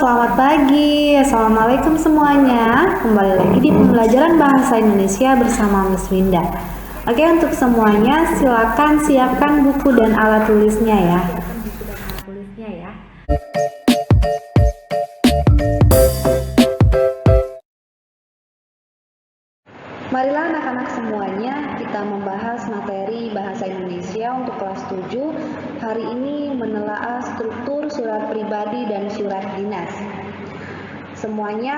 selamat pagi. Assalamualaikum semuanya. Kembali lagi di pembelajaran bahasa Indonesia bersama Miss Winda. Oke, untuk semuanya silakan siapkan buku dan alat tulisnya ya. Marilah anak-anak semuanya kita membahas materi bahasa Indonesia untuk kelas 7. Hari ini menelaah struktur surat pribadi dan surat dinas. Semuanya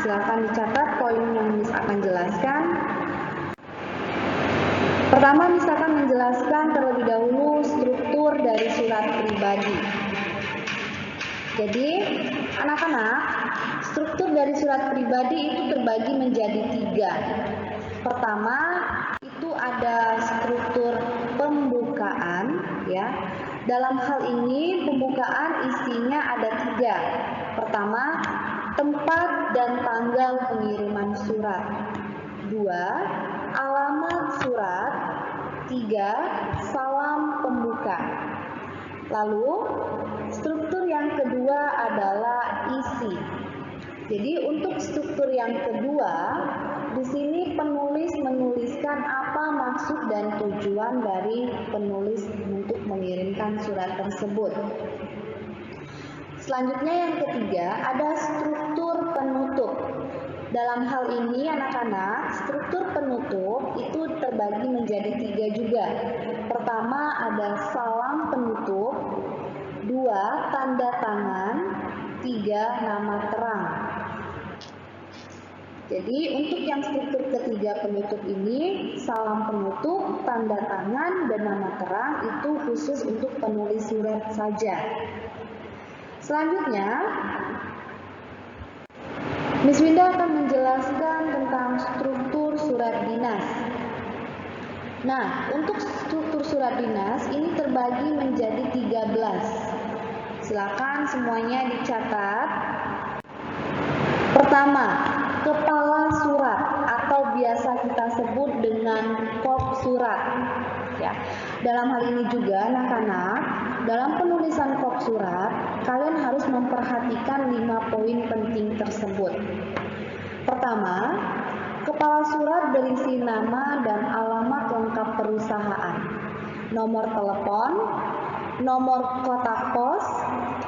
silakan dicatat poin yang Miss akan jelaskan. Pertama, Miss akan menjelaskan terlebih dahulu struktur dari surat pribadi. Jadi, anak-anak, struktur dari surat pribadi itu terbagi menjadi 3. Pertama, itu ada struktur pembukaan, ya. Dalam hal ini, pembukaan isinya ada 3. Pertama, tempat dan tanggal pengiriman surat. 2, alamat surat. 3, salam pembuka. Lalu, struktur yang kedua adalah isi. Jadi, untuk struktur yang kedua, di sini penulis menuliskan apa maksud dan tujuan dari penulis untuk mengirimkan surat tersebut. Selanjutnya yang ketiga ada struktur penutup. Dalam hal ini anak-anak, struktur penutup itu terbagi menjadi 3 juga. Pertama ada salam penutup, 2 tanda tangan, 3 nama terang. Jadi untuk yang struktur ketiga penutup ini, salam penutup, tanda tangan, dan nama terang itu khusus untuk penulis surat saja. Selanjutnya, Miss Winda akan menjelaskan tentang struktur surat dinas. Nah, untuk struktur surat dinas ini terbagi menjadi 13. Silakan semuanya dicatat. Pertama, kepala surat atau biasa kita sebut dengan kop surat. Ya. Dalam hal ini juga anak-anak, dalam penulisan kop surat, kalian harus memperhatikan 5 poin penting tersebut. Pertama, kepala surat berisi nama dan alamat lengkap perusahaan, nomor telepon, nomor kotak pos,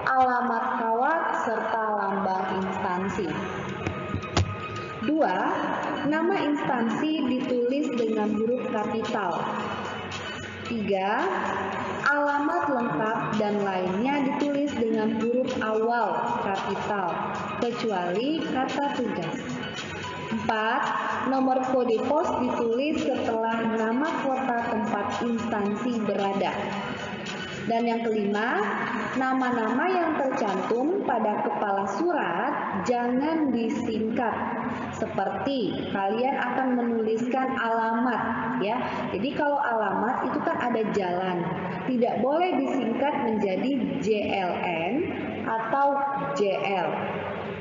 alamat kawat, serta lambang instansi. 2. Nama instansi ditulis dengan huruf kapital. 3. Alamat lengkap dan lainnya ditulis dengan huruf awal kapital, kecuali kata tugas. 4. Nomor kode pos ditulis setelah nama kota tempat instansi berada. Dan yang kelima, nama-nama yang tercantum pada kepala surat jangan disingkat. Seperti kalian akan menuliskan alamat, ya. Jadi kalau alamat itu kan ada jalan, tidak boleh disingkat menjadi JLN atau JL.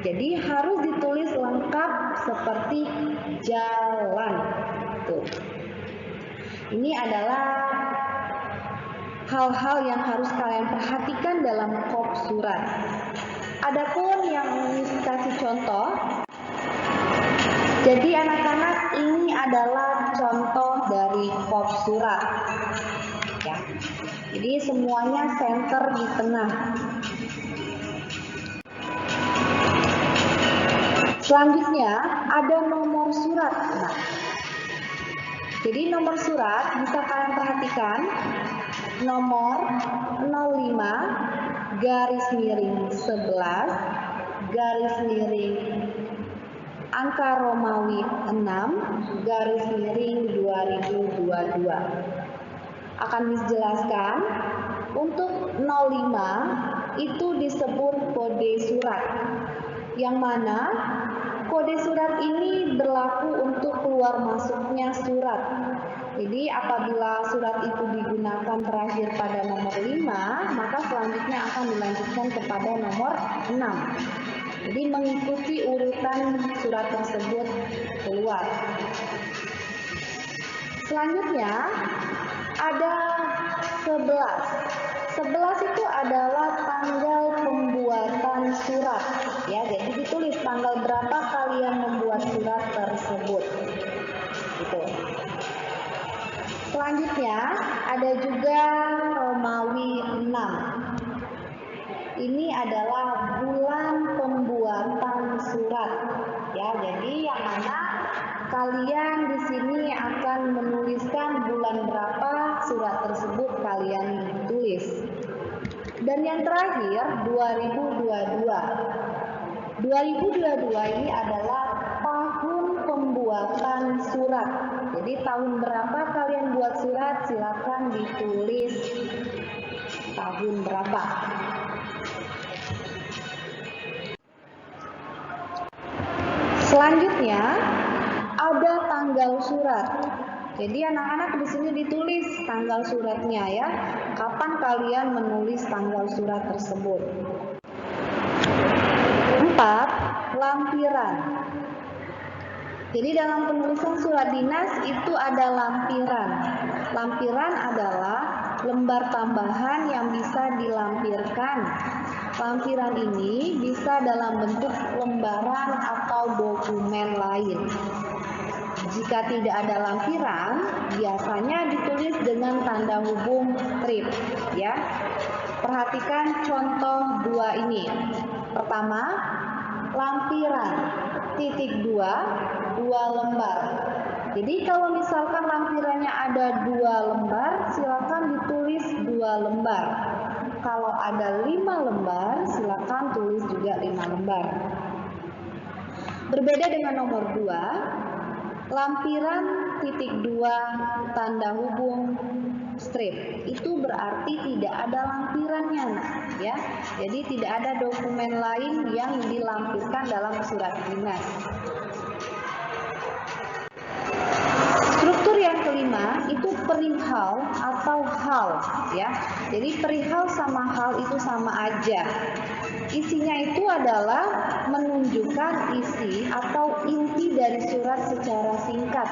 Jadi harus ditulis lengkap seperti jalan. Tuh. Ini adalah hal-hal yang harus kalian perhatikan dalam kop surat. Adapun yang kasih contoh, jadi anak-anak ini adalah contoh dari kop surat. Ya. Jadi semuanya center di tengah. Selanjutnya ada nomor surat. Nah, jadi nomor surat bisa kalian perhatikan. Nomor 05 garis miring 11 garis miring angka Romawi 6 garis miring 2022. Akan Miss jelaskan, untuk 05 itu disebut kode surat, yang mana kode surat ini berlaku untuk keluar masuknya surat. Jadi apabila surat itu digunakan terakhir pada nomor 5, maka selanjutnya akan dilanjutkan kepada nomor 6. Jadi mengikuti urutan surat tersebut keluar. Selanjutnya ada 11. 11 itu adalah tanggal pembuatan surat. ya. Jadi ditulis tanggal berapa kalian membuat surat tersebut. Gitu. Selanjutnya ada juga Romawi 6. Ini adalah bulan pembuatan surat, ya. Jadi yang mana kalian di sini akan menuliskan bulan berapa surat tersebut kalian tulis. Dan yang terakhir 2022. 2022 ini adalah tahun pembuatan surat. Jadi tahun berapa kalian buat surat, silakan ditulis tahun berapa. Selanjutnya ada tanggal surat. Jadi anak-anak di sini ditulis tanggal suratnya ya. Kapan kalian menulis tanggal surat tersebut? 4. Lampiran. Jadi dalam penulisan surat dinas itu ada lampiran. Lampiran adalah lembar tambahan yang bisa dilampirkan. Lampiran ini bisa dalam bentuk lembaran atau dokumen lain. Jika tidak ada lampiran, biasanya ditulis dengan tanda hubung strip, ya. Perhatikan contoh 2 ini. Pertama, lampiran titik 2 lembar. Jadi kalau misalkan lampirannya ada 2 lembar, silakan ditulis 2 lembar. Kalau ada 5 lembar, silakan tulis juga 5 lembar. Berbeda dengan nomor 2, lampiran titik 2 tanda hubung strip. Itu berarti tidak ada lampirannya, ya. Jadi tidak ada dokumen lain yang dilampirkan dalam surat dinas. Struktur yang kelima itu perihal atau hal, ya. Jadi perihal sama hal itu sama aja. Isinya itu adalah menunjukkan isi atau inti dari surat secara singkat.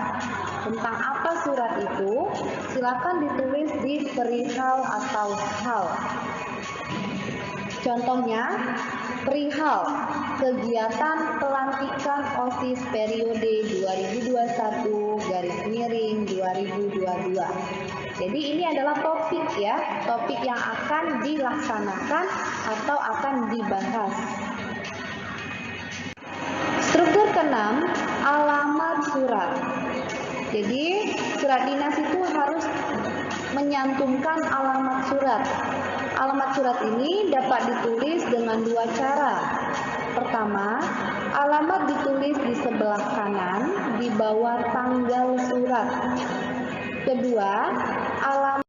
Tentang apa surat itu, silakan ditulis di perihal atau hal. Contohnya, perihal kegiatan pelantikan OSIS periode 2021-2022. Jadi ini adalah topik ya, topik yang akan dilaksanakan atau akan dibahas. Struktur keenam, alamat surat. Jadi surat dinas itu harus menyantumkan alamat surat. Alamat surat ini dapat ditulis dengan 2 cara. Pertama, alamat ditulis di sebelah kanan di bawah tanggal surat. Kedua, alamat